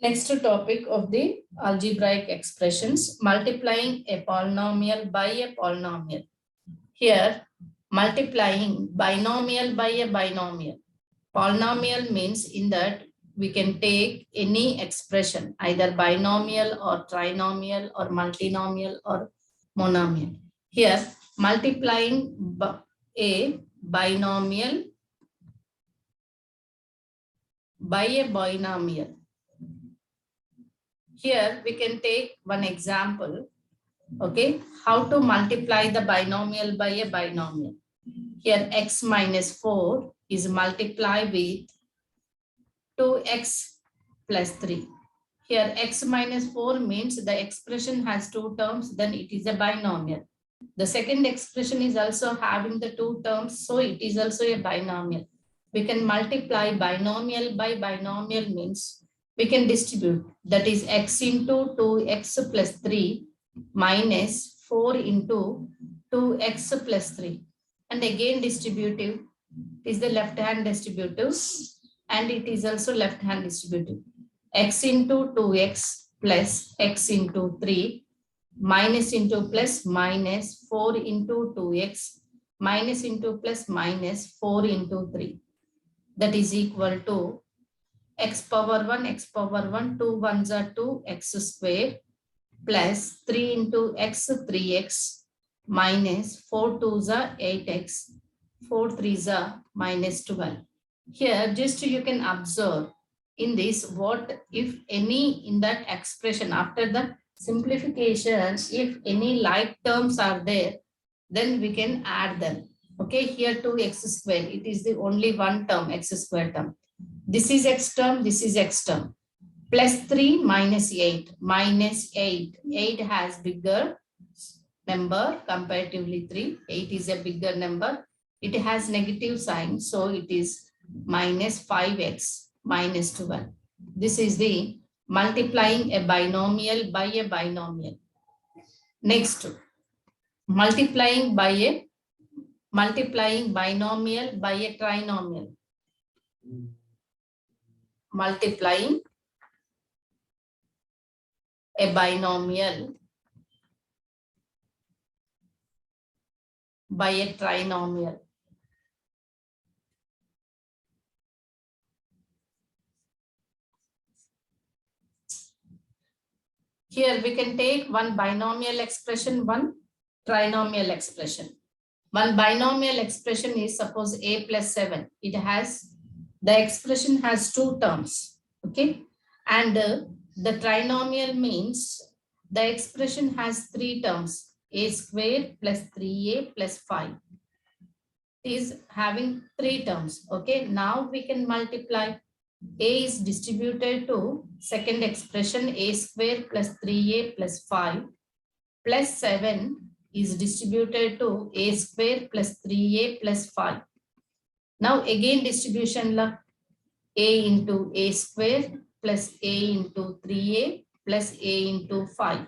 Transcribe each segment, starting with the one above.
Next topic of the algebraic expressions, multiplying a polynomial by a polynomial. Here, multiplying binomial by a binomial. Polynomial means in that we can take any expression, either binomial or trinomial or multinomial or monomial. Here, multiplying a binomial by a binomial. Here we can take one example. Okay, how to multiply the binomial by a binomial. Here x minus 4 is multiplied with 2x plus 3. Here x minus 4 means the expression has two terms, then it is a binomial. The second expression is also having the two terms, so it is also a binomial. We can multiply binomial by binomial means we can distribute, that is x into 2x plus 3 minus 4 into 2x plus 3. And again distributive is the left hand distributive and it is also left hand distributive. X into 2x plus x into 3 minus into plus minus 4 into 2x minus into plus minus 4 into 3. That is equal to x power 1, 2 ones are 2, x square plus 3 into x, 3x minus 4 twos are 8x, 4 threes are minus 12. Here just you can observe in this what if any in that expression after the simplification, if any like terms are there, then we can add them. Okay, here 2x square, it is the only one term, x square term. This is x term, this is x term. Plus 3 minus 8, minus 8. 8 has bigger number comparatively 3. 8 is a bigger number. It has negative sign, so it is minus 5x minus 12. This is the multiplying a binomial by a binomial. Next, multiplying binomial by a trinomial. Multiplying a binomial by a trinomial. Here we can take one binomial expression, one trinomial expression. One binomial expression is suppose a plus 7. It has, the expression has two terms. Okay. And the trinomial means the expression has three terms, a square plus 3a plus 5. It is having three terms. Okay. Now we can multiply. A is distributed to second expression a square plus 3a plus 5 plus 7 is distributed to a square plus 3a plus 5. Now again distribution la a into a square plus a into 3a plus a into 5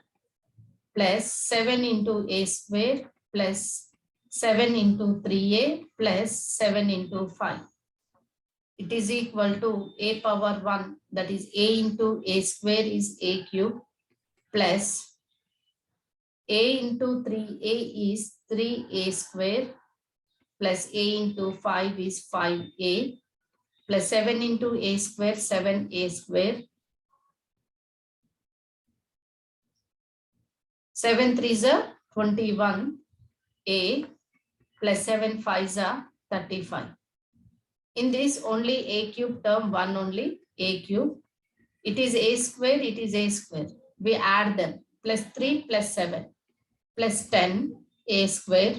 plus 7 into a square plus 7 into 3a plus 7 into 5. It is equal to a power 1, that is a into a square is a cube plus a into 3a is 3a square plus a into 5 is 5a plus 7 into a square 7a square. 7 threes are 21 a plus 7 fives are 35. In this only a cube term, one only a cube. It is a square, it is a square. We add them, plus 3 plus 7 plus 10 a square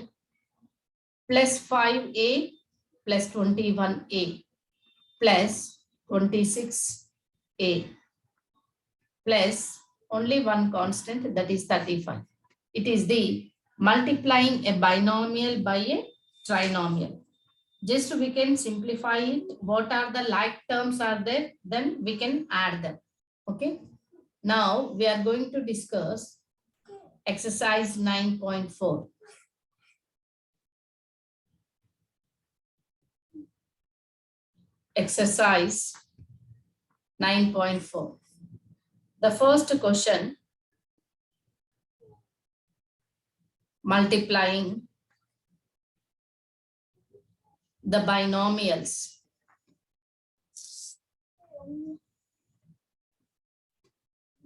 plus 5a plus 21a plus 26a plus only one constant, that is 35. It is the multiplying a binomial by a trinomial. Just we can simplify it. What are the like terms are there? Then we can add them. Okay. Now we are going to discuss exercise 9.4. Exercise 9.4. The first question, multiplying the binomials.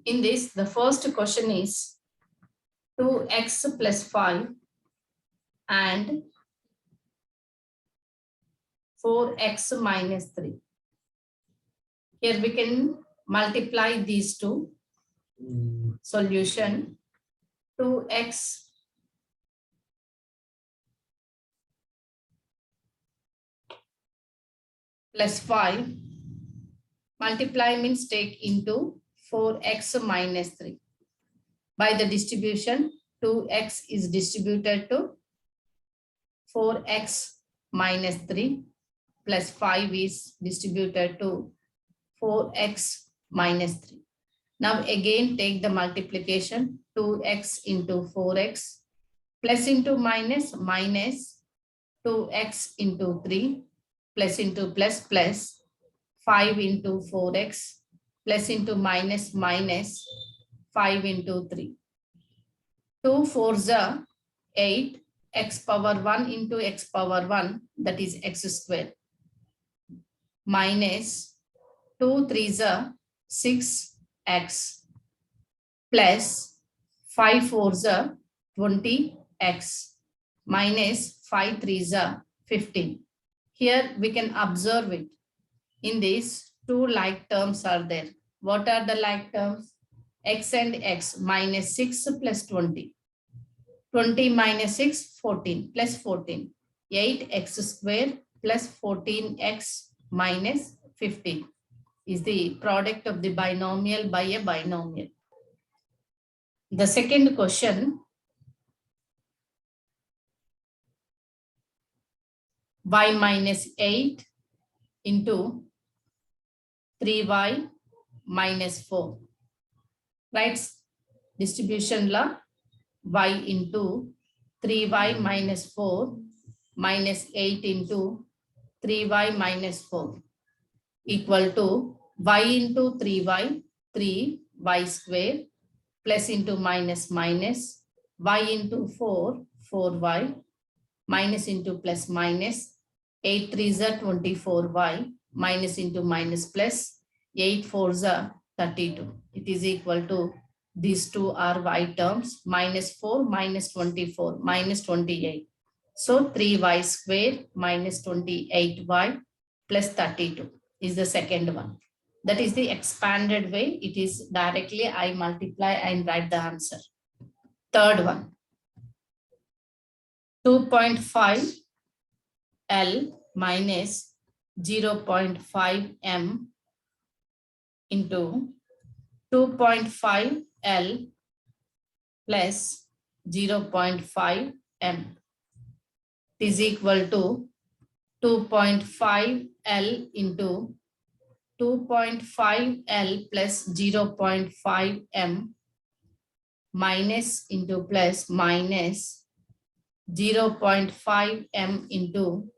In this, the first question is 2x plus 5 and 4x minus 3. Here we can multiply these two. Solution, 2x plus 5. Multiply means take into 4x minus 3. By the distribution, 2x is distributed to 4x minus 3 plus 5 is distributed to 4x minus 3. Now again take the multiplication, 2x into 4x plus into minus 2x into 3 plus into plus 5 into 4x plus into minus 5 into 3. 2 4s are 8, x power 1 into x power 1, that is x square, minus 2 3s are 6x plus 5 4s are 20x minus 5 3s are 15. Here we can observe it. In this, two like terms are there. What are the like terms? X and x, minus 6 plus 20. 20 minus 6, 14 plus 14. 8x square plus 14x minus 15 is the product of the binomial by a binomial. The second question, y minus 8 into 3y minus 4. Right? Distribution law, y into 3y minus 4 minus 8 into 3y minus 4 equal to y into 3y, 3y square plus into minus y into 4, 4y minus into plus minus 8 3s are 24y minus into minus plus 8 4s are 32. It is equal to, these two are y terms, minus 4 minus 24 minus 28. So 3y square minus 28y plus 32 is the second one. That is the expanded way. It is directly I multiply and write the answer. Third one, 2.5 L minus 0.5 M into 2.5 L plus 0.5 M is equal to 2.5 L into 2.5 L plus 0.5 M minus into plus minus 0.5 M into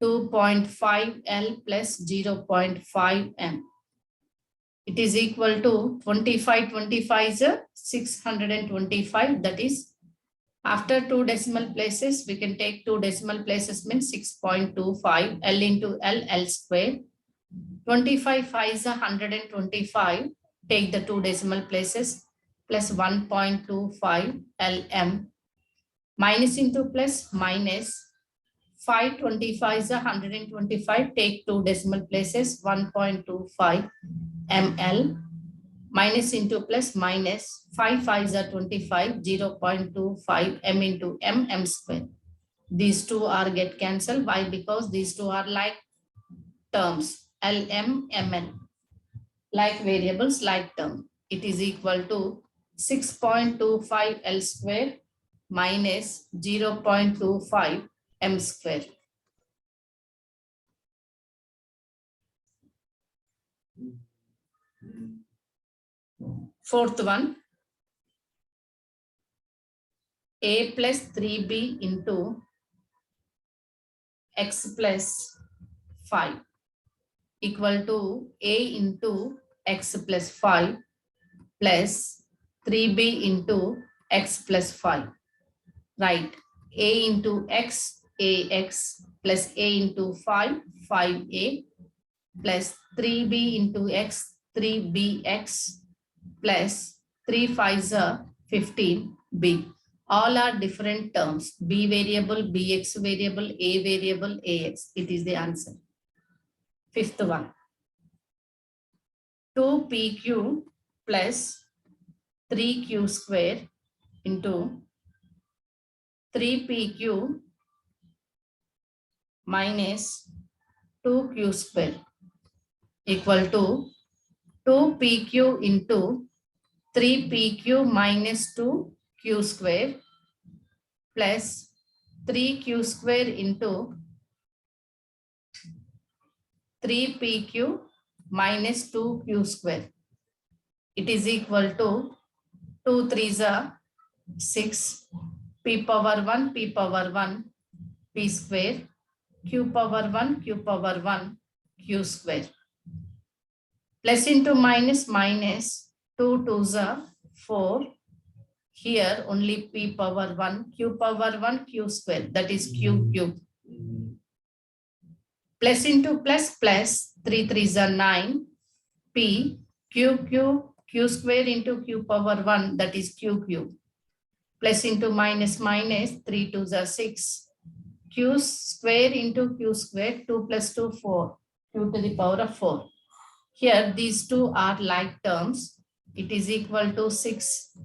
2.5 L plus 0.5 M. It is equal to 25, 25 is 625. That is, after two decimal places, we can take two decimal places means 6.25 L into L square. 25 5 is 125. Take the two decimal places plus 1.25 LM minus into plus minus 525 is 125. Take two decimal places 1.25 ml minus into plus minus 5 5s are 25, 0.25 m into m square. These two are get cancelled. Why? Because these two are like terms, lm ml, like variables, like term. It is equal to 6.25 L square minus 0.25 m square. Fourth one, a plus 3b into x plus 5 equal to a into x plus 5 plus 3b into x plus 5. Right. A into x, ax plus a into 5, 5a plus 3b into x, 3bx plus 3 5s are 15b. All are different terms. B variable, bx variable, a variable, ax. It is the answer. Fifth one. 2pq plus 3q square into 3pq minus 2q square equal to 2pq into 3pq minus 2q square plus 3q square into 3pq minus 2q square. It is equal to 2 3s are 6, p power 1, p power 1, p square, q power 1, q power 1, q square. Plus into minus, minus 2 2s are 4. Here only p power 1, q power 1, q square, that is q cube. Plus into plus, plus 3 3s are 9, p q square into q power 1, that is q cube. Plus into minus, minus 3 2s are 6, q square into q square, 2 plus 2 4, q to the power of 4. Here these two are like terms. It is equal to 6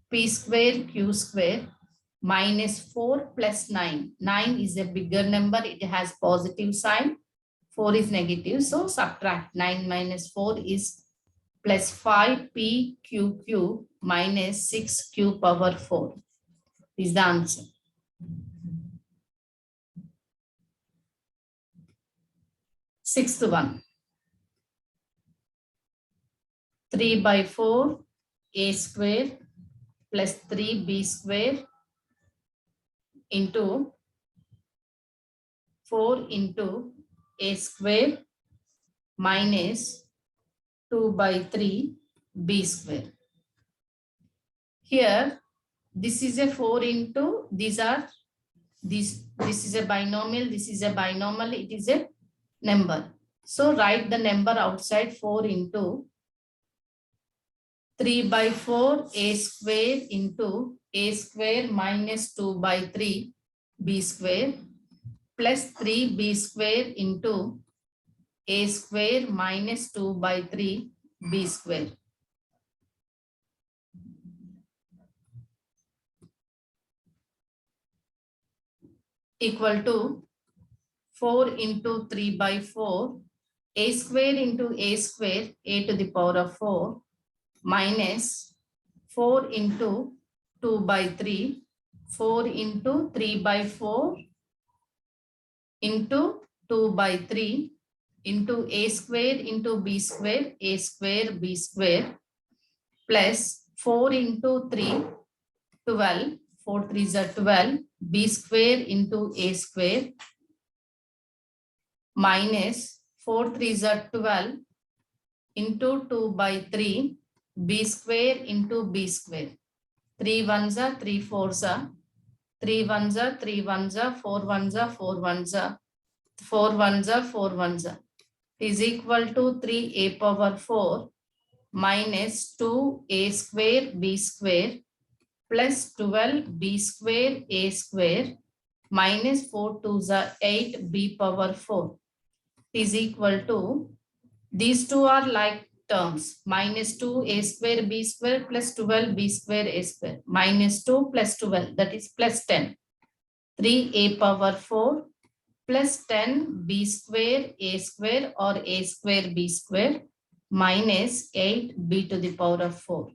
p square q square minus 4 plus 9. 9 is a bigger number. It has positive sign. 4 is negative. So subtract 9 minus 4 is plus 5p q minus 6q power 4 is the answer. Sixth one. 3 by 4 a square plus 3b square into 4 into a square minus 2 by 3 b square. Here, this is a 4 into, this is a binomial, this is a binomial, it is a number. So write the number outside 4 into 3 by 4 a square into a square minus 2 by 3 b square plus 3b square into a square minus 2 by 3 b square. Equal to 4 into 3 by 4 a square into a square a to the power of 4 minus 4 into 2 by 3, 4 into 3 by 4 into 2 by 3 into a square into b square, a square b square plus 4 into 3, 12, 4 3s are 12, b square into a square minus 4 3s are 12 into 2 by 3, b square into b square. 3 1s are 3 4s are 3 1s are 3 1s are 4 1s are 4 1s are 4 1s are 4 1s are is equal to 3a power 4 minus 2a square b square plus 12 b square a square minus 4 2s are 8 b power 4 is equal to, these two are like terms, minus 2 a square b square plus 12 b square a square minus 2 plus 12, that is plus 10. 3a power 4 plus 10 b square a square or a square b square minus 8 b to the power of 4.